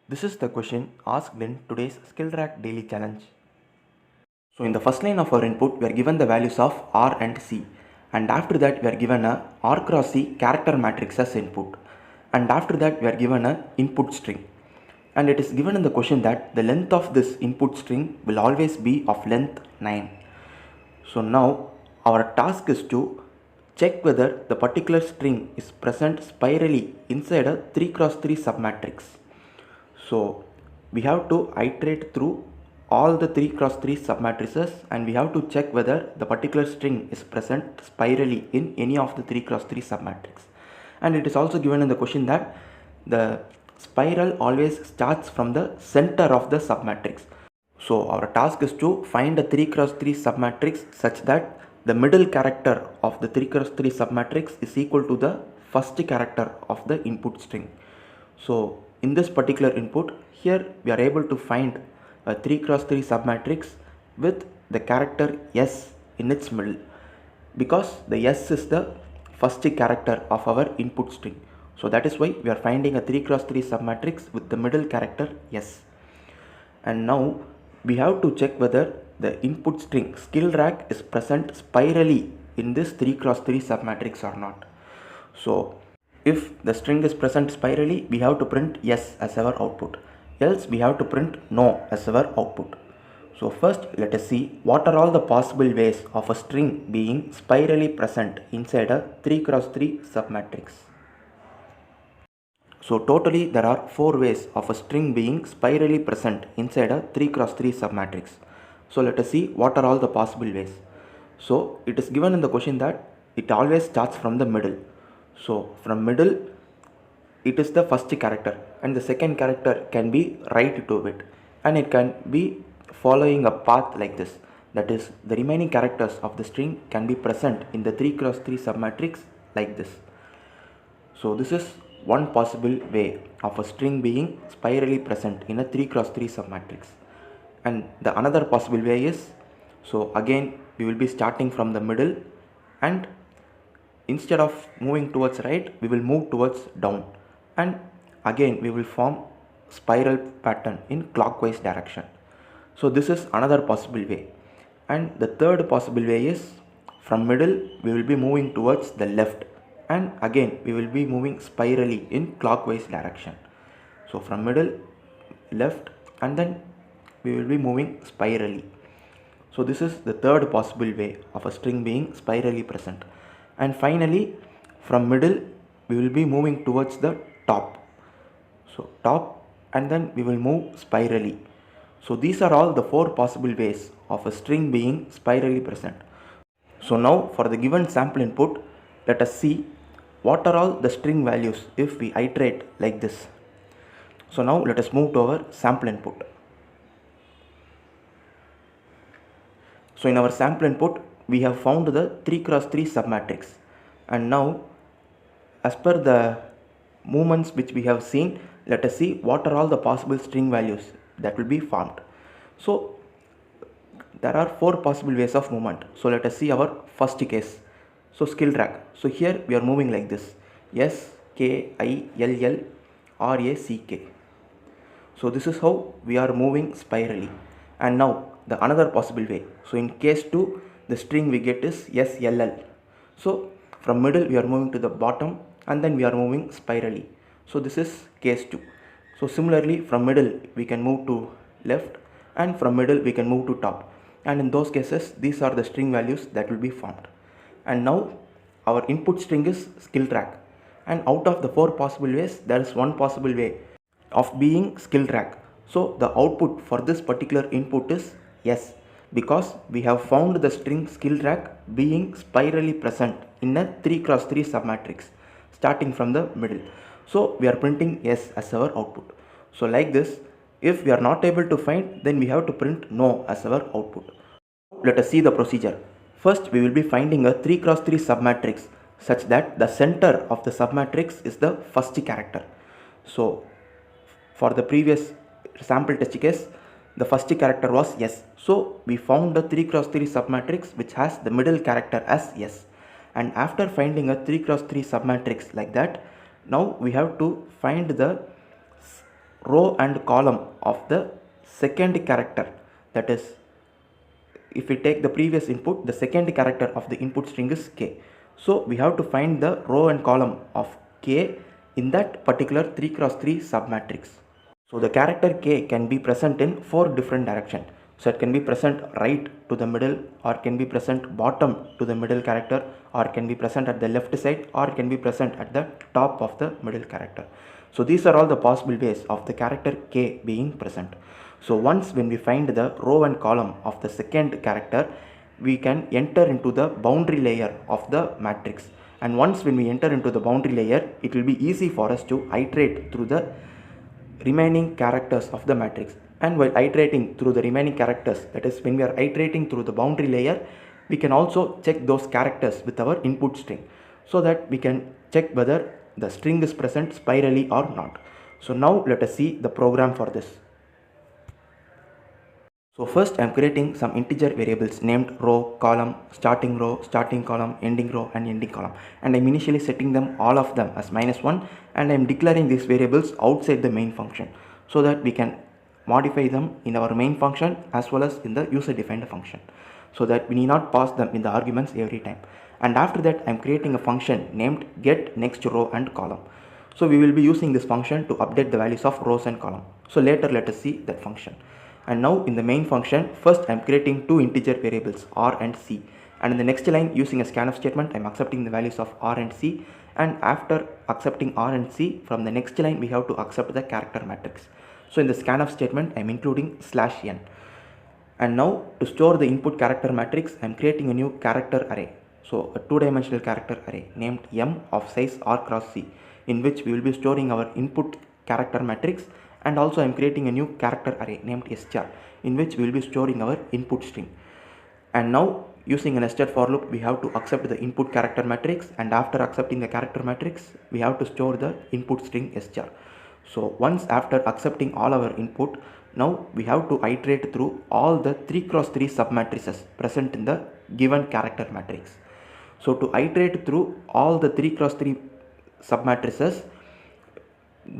This is the question asked in today's SkillTrack daily challenge. So in the first line of our input, we are given the values of R and C, and after that we are given a R cross C character matrix as input, and after that we are given a input string, and it is given in the question that the length of this input string will always be of length 9. So now our task is to check whether the particular string is present spirally inside a 3 cross 3 submatrix. So we have to iterate through all the 3 cross 3 submatrices, and we have to check whether the particular string is present spirally in any of the 3 cross 3 submatrix. And it is also given in the question that the spiral always starts from the center of the submatrix. So our task is to find a 3 cross 3 submatrix such that the middle character of the 3 cross 3 submatrix is equal to the first character of the input string. So in this particular input, here we are able to find a 3 cross 3 submatrix with the character S in its middle, because the S is the first character of our input string. So that is why we are finding a 3 cross 3 submatrix with the middle character S. And now we have to check whether the input string SkillRack is present spirally in this 3 cross 3 submatrix or not. So if the string is present spirally, we have to print yes as our output, else we have to print no as our output. So first let us see what are all the possible ways of a string being spirally present inside a 3 cross 3 submatrix. So totally there are 4 ways of a string being spirally present inside a 3 cross 3 submatrix. So let us see what are all the possible ways. So it is given in the question that it always starts from the middle. So from middle it is the first character, and the second character can be right to it, and it can be following a path like this. That is, the remaining characters of the string can be present in the 3 cross 3 submatrix like this. So this is one possible way of a string being spirally present in a 3 cross 3 submatrix. And the another possible way is, so again we will be starting from the middle, and instead of moving towards right, we will move towards down, and again we will form spiral pattern in clockwise direction. So this is another possible way. And the third possible way is, from middle we will be moving towards the left, and again we will be moving spirally in clockwise direction. So from middle, left, and then we will be moving spirally. So this is the third possible way of a string being spirally present. And finally, from middle we will be moving towards the top. So top, and then we will move spirally. So these are all the 4 possible ways of a string being spirally present. So now for the given sample input, let us see what are all the string values if we iterate like this. So now let us move to our sample input. So in our sample input, we have found the 3 cross 3 submatrix, and now as per the movements which we have seen, let us see what are all the possible string values that will be formed. So there are 4 possible ways of movement. So let us see our first case. So SkillTrack. So here we are moving like this, SKILLRACK. So this is how we are moving spirally. And now the another possible way. So in case 2, the string we get is SLL. So from middle we are moving to the bottom, and then we are moving spirally. So this is case 2. So similarly, from middle we can move to left, and from middle we can move to top, and in those cases these are the string values that will be formed. And now our input string is SkillTrack, and out of the 4 possible ways, there is one possible way of being SkillTrack. So the output for this particular input is yes, because we have found the string SkillTrack being spirally present in a 3 cross 3 submatrix starting from the middle. So we are printing yes as our output. So like this, if we are not able to find, then we have to print no as our output. Let us see the procedure. First we will be finding a 3 cross 3 submatrix such that the center of the submatrix is the first character. So for the previous sample test case, the first character was yes. So we found a 3 cross 3 submatrix which has the middle character as yes. And after finding a 3 cross 3 submatrix like that, now we have to find the row and column of the second character, that is, if we take the previous input, the second character of the input string is k. So we have to find the row and column of k in that particular 3x3 submatrix. So the character k can be present in 4 different directions. So it can be present right to the middle, or can be present bottom to the middle character, or can be present at the left side, or can be present at the top of the middle character. So these are all the possible ways of the character k being present. So once when we find the row and column of the second character, we can enter into the boundary layer of the matrix. And once when we enter into the boundary layer, it will be easy for us to iterate through the remaining characters of the matrix. And while iterating through the remaining characters, that is, when we are iterating through the boundary layer, we can also check those characters with our input string, so that we can check whether the string is present spirally or not. So now let us see the program for this. So first I am creating some integer variables named row, column, starting column, ending row and ending column, and I am initially setting them, all of them, as -1, and I am declaring these variables outside the main function, so that we can modify them in our main function as well as in the user defined function, so that we need not pass them in the arguments every time. And after that I am creating a function named get next row and column. So we will be using this function to update the values of rows and column. So later let us see that function. And now in the main function, first I am creating two integer variables r and c, and in the next line, using a scanf statement, I am accepting the values of r and c, and after accepting r and c, from the next line we have to accept the character matrix. So in the scanf statement I am including /n. And now to store the input character matrix, I am creating a new character array. So a two-dimensional character array named m of size r cross c, in which we will be storing our input character matrix, and also I am creating a new character array named str, in which we will be storing our input string. And now using a nested for loop, we have to accept the input character matrix, and after accepting the character matrix, we have to store the input string str. So once after accepting all our input, now we have to iterate through all the 3x3 submatrices present in the given character matrix. So to iterate through all the 3x3 submatrices,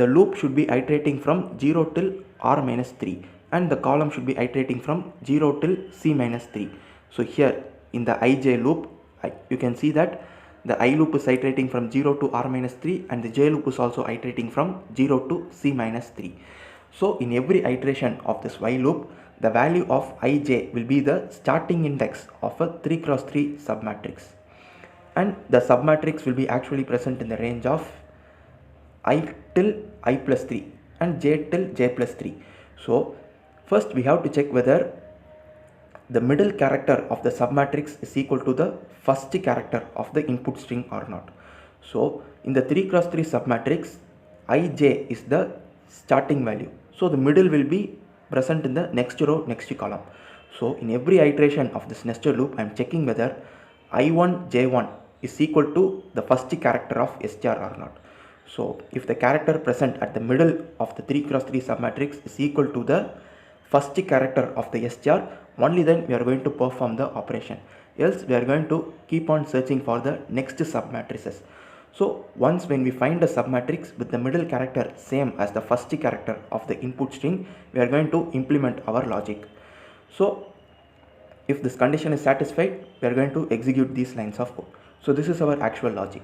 the loop should be iterating from 0 till r minus 3, and the column should be iterating from 0 till c minus 3. So here in the ij loop, you can see that the I loop is iterating from 0 to r minus 3, and the j loop is also iterating from 0 to c minus 3. So in every iteration of this while loop, the value of ij will be the starting index of a 3x3 submatrix, and the submatrix will be actually present in the range of I till I plus 3 and j till j plus 3. So first we have to check whether the middle character of the submatrix is equal to the first character of the input string or not. So in the 3x3 submatrix, ij is the starting value, so the middle will be present in the next row, next column. So in every iteration of this nested loop, I am checking whether I1 j1 is equal to the first character of str or not. So if the character present at the middle of the 3x3 submatrix is equal to the first character of the str, only then we are going to perform the operation. Else we are going to keep on searching for the next submatrices. So once when we find a submatrix with the middle character same as the first character of the input string, we are going to implement our logic. So if this condition is satisfied, we are going to execute these lines of code. So this is our actual logic.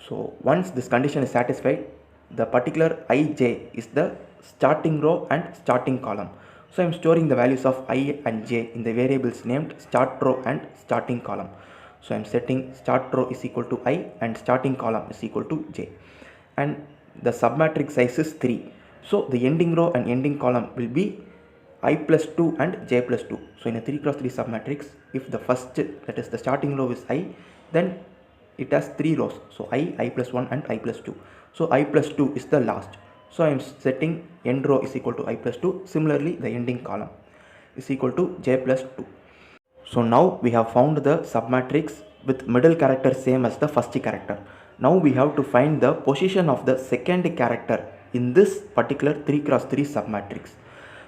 So once this condition is satisfied, the particular ij is the starting row and starting column. So I am storing the values of I and j in the variables named start row and starting column. So I am setting start row is equal to I and starting column is equal to j, and the submatrix size is 3. So the ending row and ending column will be I plus 2 and j plus 2. So in a 3x3 submatrix, if the first, that is the starting row, is I, then it has 3 rows. So I plus 1 and I plus 2. So I plus 2 is the last. So I am setting end row is equal to I plus 2. Similarly, the ending column is equal to j plus 2. So now we have found the submatrix with middle character same as the first character. Now we have to find the position of the second character in this particular 3x3 submatrix.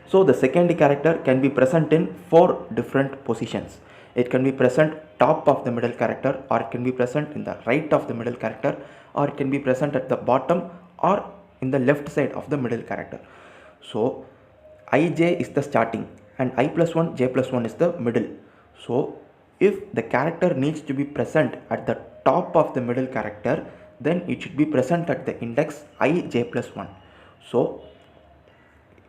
So the second character can be present in 4 different positions. It can be present top of the middle character, or it can be present in the right of the middle character, or it can be present at the bottom or in the left side of the middle character. So ij is the starting and I plus 1 j plus 1 is the middle. So if the character needs to be present at the top of the middle character, then it should be present at the index I j plus 1. So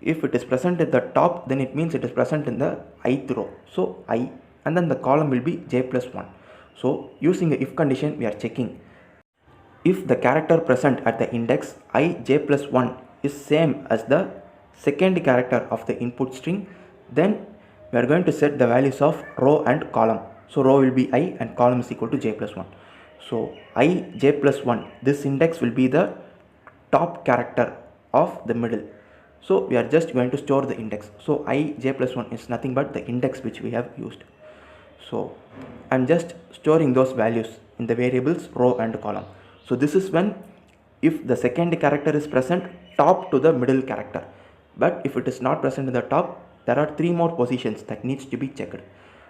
if it is present at the top, then it means it is present in the ith row. So I, and then the column will be j plus 1. So using the if condition, we are checking if the character present at the index I j plus 1 is same as the second character of the input string, then we are going to set the values of row and column. So row will be I and column is equal to j plus 1. So I j plus 1, this index will be the top character of the middle. So we are just going to store the index. So I j plus 1 is nothing but the index which we have used. So I'm just storing those values in the variables row and column. So this is when if the second character is present top to the middle character, but if it is not present in the top, there are 3 more positions that needs to be checked.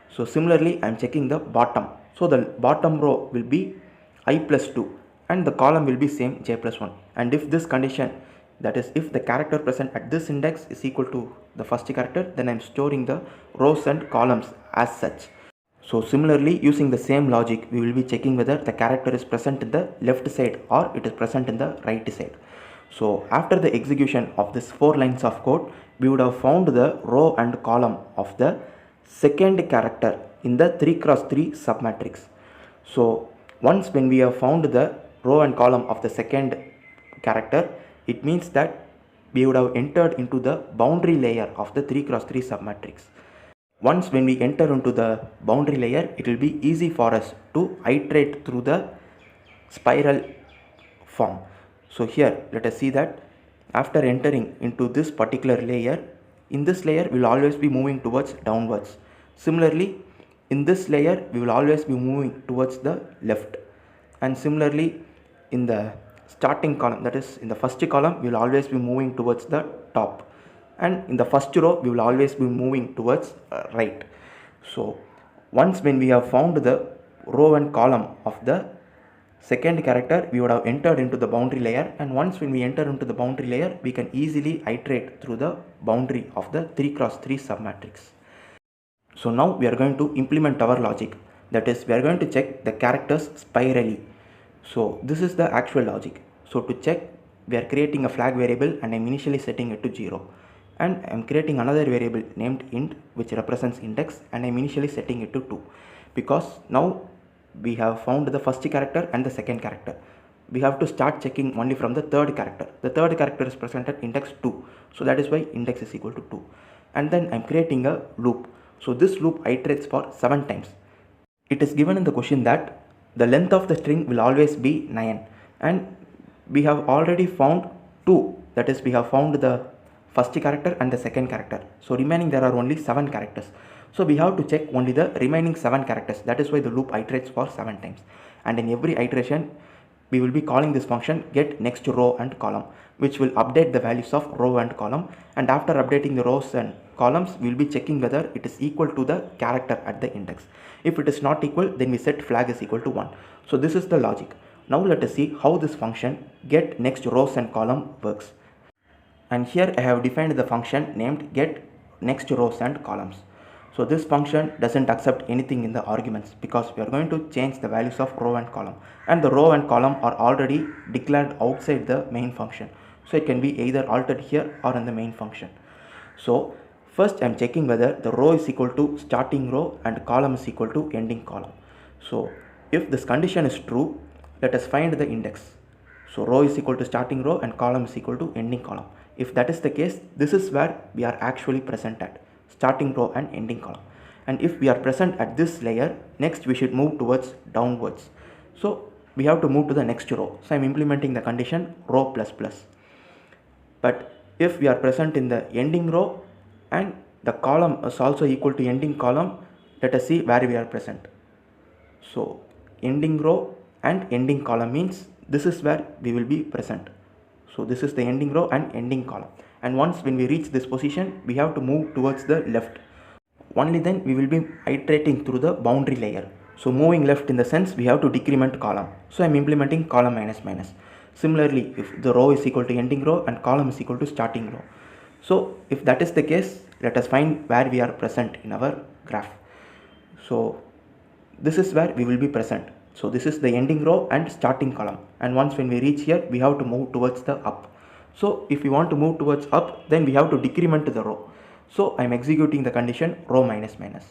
So similarly, I'm checking the bottom. So the bottom row will be I plus 2 and the column will be same j plus 1. And if this condition, that is if the character present at this index is equal to the first character, then I'm storing the rows and columns as such. So similarly, using the same logic, we will be checking whether the character is present in the left side or it is present in the right side. So after the execution of this 4 lines of code, we would have found the row and column of the second character in the 3x3 submatrix. So once when we have found the row and column of the second character, it means that we would have entered into the boundary layer of the 3x3 submatrix. Once when we enter into the boundary layer, it will be easy for us to iterate through the spiral form. So here let us see that after entering into this particular layer, in this layer we will always be moving towards downwards. Similarly, in this layer we will always be moving towards the left, and similarly in the starting column, that is in the first column, we will always be moving towards the top, and in the first row we will always be moving towards right. So once when we have found the row and column of the second character, we would have entered into the boundary layer, and once when we enter into the boundary layer, we can easily iterate through the boundary of the 3x3 submatrix. So now we are going to implement our logic, that is we are going to check the characters spirally. So this is the actual logic. So to check, we are creating a flag variable and I'm initially setting it to 0, and I'm creating another variable named int which represents index and I'm initially setting it to 2, because now we have found the first character and the second character. We have to start checking only from the third character. The third character is present at index 2, so that is why index is equal to 2. And then I'm creating a loop. So this loop iterates for 7 times. It is given in the question that the length of the string will always be 9, and we have already found 2, that is we have found the first character and the second character. So remaining there are only 7 characters. So we have to check only the remaining 7 characters. That is why the loop iterates for 7 times. And in every iteration, we will be calling this function get next row and column, which will update the values of row and column. And after updating the rows and columns, we will be checking whether it is equal to the character at the index. If it is not equal, then we set flag is equal to 1. So this is the logic. Now let us see how this function get next rows and column works. And here I have defined the function named get next rows and columns. So this function doesn't accept anything in the arguments, because we are going to change the values of row and column, and the row and column are already declared outside the main function. So it can be either altered here or in the main function. So first I am checking whether the row is equal to starting row and column is equal to ending column. So if this condition is true, let us find the index. So row is equal to starting row and column is equal to ending column. If that is the case, this is where we are actually present at, starting row and ending column. And if we are present at this layer, next we should move towards downwards. So we have to move to the next row. So I am implementing the condition row plus plus. But if we are present in the ending row and the column is also equal to ending column, let us see where we are present. So ending row and ending column means this is where we will be present. So this is the ending row and ending column. And once when we reach this position, we have to move towards the left. Only then we will be iterating through the boundary layer. So moving left in the sense we have to decrement column. So I am implementing column minus minus. Similarly, if the row is equal to ending row and column is equal to starting row. So if that is the case, let us find where we are present in our graph. So this is where we will be present. So this is the ending row and starting column, and once when we reach here, we have to move towards the up. So if we want to move towards up, then we have to decrement the row. So I am executing the condition row minus minus.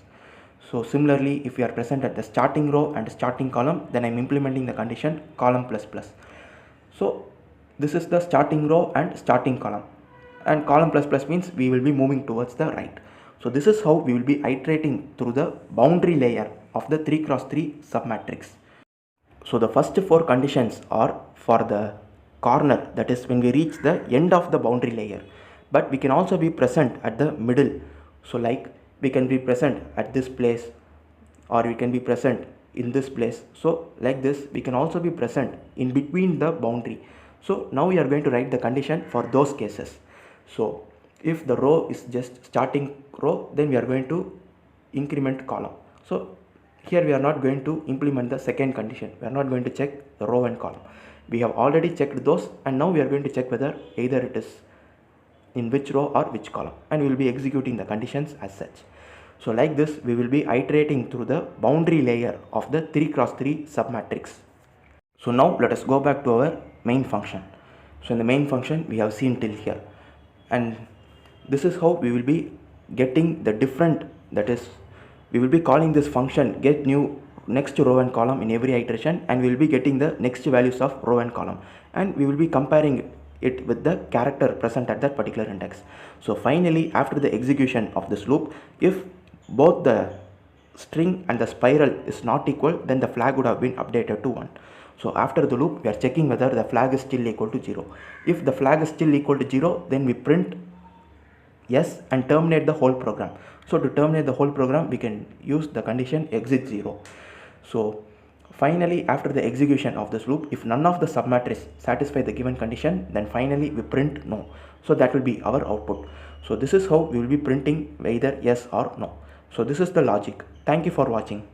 So similarly, if we are present at the starting row and starting column, then I am implementing the condition column plus plus. So this is the starting row and starting column, and column plus plus means we will be moving towards the right. So this is how we will be iterating through the boundary layer of the 3x3 submatrix. So the first 4 conditions are for the corner, that is when we reach the end of the boundary layer, but we can also be present at the middle. So like we can be present at this place, or we can be present in this place. So like this we can also be present in between the boundary. So now we are going to write the condition for those cases. So if the row is just starting row, then we are going to increment column. So here we are not going to implement the second condition. We are not going to check the row and column. We have already checked those, and now we are going to check whether either it is in which row or which column, and we will be executing the conditions as such. So like this we will be iterating through the boundary layer of the 3x3 submatrix. So now let us go back to our main function. So in the main function we have seen till here, and this is how we will be getting the different, that is we will be calling this function get new next row and column in every iteration, and we will be getting the next values of row and column, and we will be comparing it with the character present at that particular index. So finally, after the execution of this loop, if both the string and the spiral is not equal, then the flag would have been updated to 1. So after the loop, we are checking whether the flag is still equal to 0. If the flag is still equal to 0, then we print yes and terminate the whole program. So to terminate the whole program, we can use the condition exit 0. So finally, after the execution of this loop, if none of the submatrix satisfy the given condition, then finally we print no. So that will be our output. So this is how we will be printing either yes or no. So this is the logic. Thank you for watching.